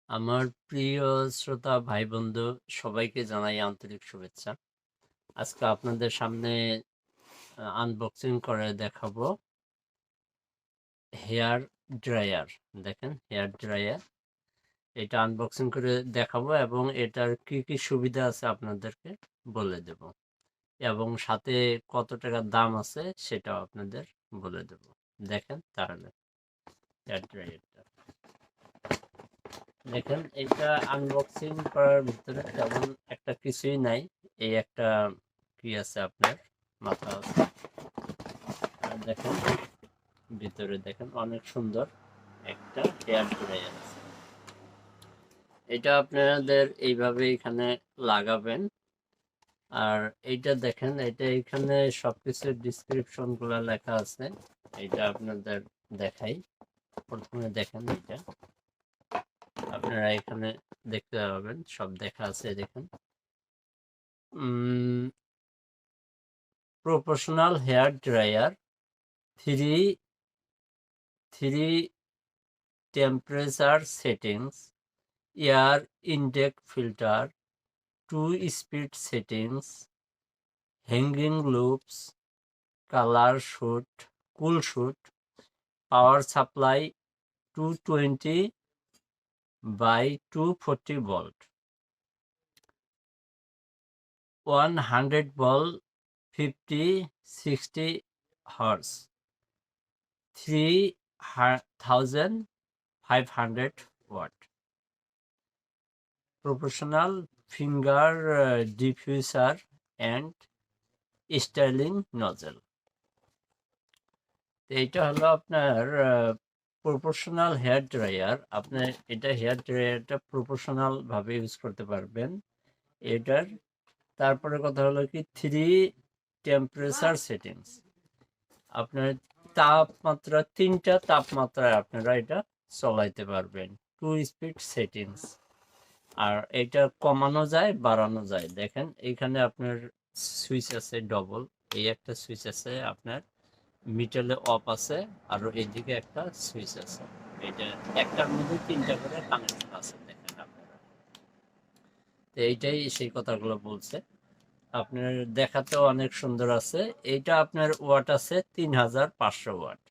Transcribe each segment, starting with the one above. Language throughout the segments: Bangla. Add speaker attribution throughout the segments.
Speaker 1: আমার প্রিয় শ্রোতা ভাই বন্ধু সবাইকে জানাই আন্তরিক শুভেচ্ছা। আজকে আপনাদের সামনে আনবক্সিং করে দেখাবো হেয়ার ড্রায়ার। দেখেন, হেয়ার ড্রায়ার এটা আনবক্সিং করে দেখাবো এবং এটার কি কি সুবিধা আছে আপনাদেরকে বলে দেব, এবং সাথে কত টাকা দাম আছে সেটাও আপনাদের বলে দেব। দেখেন তাহলে হেয়ার ড্রায়ারটা দেখেন, এটা আনবক্সিং করার ভিতরে তেমন একটা কিছুই নাই। এই একটা কি আছে, আপনার মাথা আছে। আর দেখেন ভিতরে দেখেন অনেক সুন্দর একটা হেয়ার ড্রায়ার আছে। এটা আপনাদের এইভাবে এখানে লাগাবেন। আর এইটা দেখেন, এটা এখানে সবকিছুর ডিসক্রিপশন গুলা লেখা আছে। এটা আপনাদের দেখাই। প্রথমে দেখেন, এটা আপনারা এখানে দেখতে পাবেন, সব দেখা আছে। দেখেন, professional hair dryer, three temperature settings, air intake filter, 2 speed settings, hanging loops, colour shoot, cool shoot, power supply 220 by 240 volt, 100 volt, 50-60 hertz, 3500 watt, professional finger diffuser and styling nozzle. এইটা হলো আপনার প্রপোর্শনাল হেয়ার ড্রায়ার। আপনি এটা হেয়ার ড্রায়ারটা প্রপোর্শনাল ভাবে ইউজ করতে পারবেন এটার। তারপরে কথা হলো কি, 3 টেম্পারেচার সেটিংস। আপনার তাপমাত্রা 3টা তাপমাত্রায় আপনারা এটা চলাইতে পারবেন। 2 স্পিড সেটিংস। আর এটা কমানো যায়, বাড়ানো যায়। দেখেন এখানে আপনার সুইচ আছে ডবল। এই একটা সুইচ আছে আপনার, মিডলে অফ আছে, আর এইদিকে একটা সুইচ আছে। এটা একটার মধ্যে 3টা করে কানেকশন আছে। দেখেন আপনারা, তো এইটাই সেই কথাগুলো বলছে। আপনার দেখাতেও অনেক সুন্দর আছে। এইটা আপনার ওয়াট আছে 3500 ওয়াট।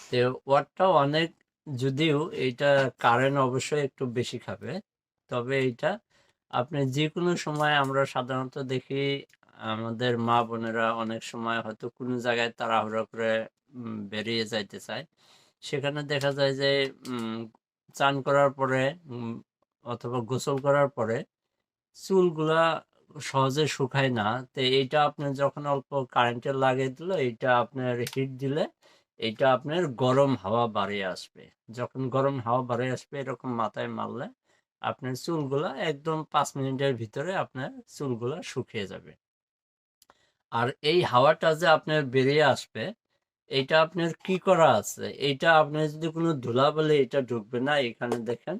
Speaker 1: তো ওয়াটটাও অনেক, যদিও এইটা কারেন্ট অবশ্যই একটু বেশি খাবে, তবে এইটা আপনি যে কোনো সময়, আমরা সাধারণত দেখি আমাদের মা বোনেরা অনেক সময় হয়তো কোনো জায়গায় তাড়াহুড়ো করে বেরিয়ে যাইতে চায়। সেখানে দেখা যায় যে চান করার পরে অথবা গোসল করার পরে চুলগুলা সহজে শুকায় না। তো এইটা আপনার যখন অল্প কারেন্টের লাগিয়ে দিল, এইটা আপনার হিট দিলে এটা আপনার গরম হাওয়া বাড়িয়ে আসবে। যখন গরম হাওয়া বাড়িয়ে আসবে এরকম মাথায় মারলে আপনার চুলগুলা একদম 5 মিনিটের ভিতরে আপনার চুলগুলা শুকিয়ে যাবে। আর এই হাওয়াটা যে আপনার বেরিয়ে আসবে, এটা আপনার কি করা আছে, এইটা আপনার যদি কোনো ধুলাবালি এটা ঢুকবে না। এখানে দেখেন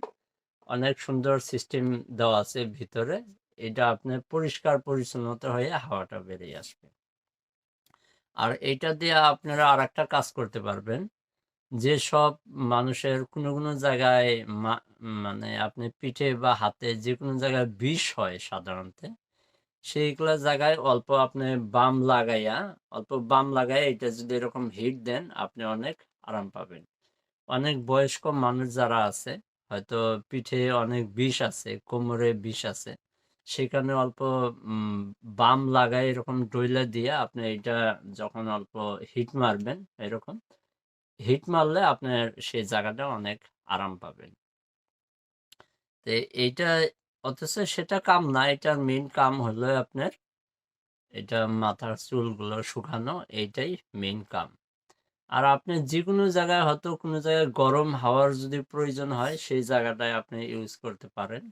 Speaker 1: অনেক সুন্দর সিস্টেম দেওয়া আছে ভিতরে। এটা আপনার পরিষ্কার পরিচ্ছন্নতা হয়ে হাওয়াটা বেরিয়ে আসবে। আর এটা দিয়ে আপনারা আর একটা কাজ করতে পারবেন। যেসব মানুষের কোনো কোনো জায়গায় মানে আপনি পিঠে বা হাতে যে কোনো জায়গায় বিষ হয় সাধারণত, সেইগুলা জায়গায় অল্প আপনি অল্প বাম লাগাইয়া এটা যদি এরকম হিট দেন, আপনি অনেক আরাম পাবেন। অনেক বয়স্ক মানুষ যারা আছে, হয়তো পিঠে অনেক বিষ আছে, কোমরে বিষ আছে, সেখানে অল্প বাম লাগাই এরকম ডইলা দিয়ে আপনি এটা যখন অল্প হিট মারবেন, এরকম হিট মারলে আপনার সেই জায়গাটা অনেক আরাম পাবেন। তো এইটা, অথচ সেটা কাম না। এটার মেইন কাম হলো আপনার এটা মাথার চুলগুলো শুকানো, এইটাই মেইন কাম। আর আপনি যে কোনো জায়গায়, হয়তো কোনো জায়গায় গরম হাওয়ার যদি প্রয়োজন হয়, সেই জায়গাটায় আপনি ইউজ করতে পারেন।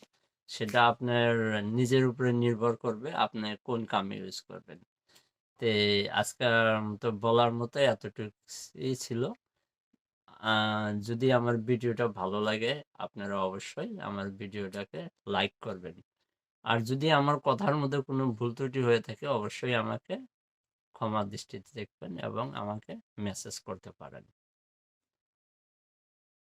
Speaker 1: সেটা আপনার নিজের উপরে নির্ভর করবে আপনি কোন কামে ইউজ করবেন। তে আজকের তো বলার মতো এতটুকুই ছিল। যদি আমার ভিডিওটা ভালো লাগে, আপনারা অবশ্যই আমার ভিডিওটাকে লাইক করবেন। আর যদি আমার কথার মধ্যে কোনো ভুল ত্রুটি হয়ে থাকে, অবশ্যই আমাকে ক্ষমা দৃষ্টিতে দেখবেন এবং আমাকে মেসেজ করতে পারেন।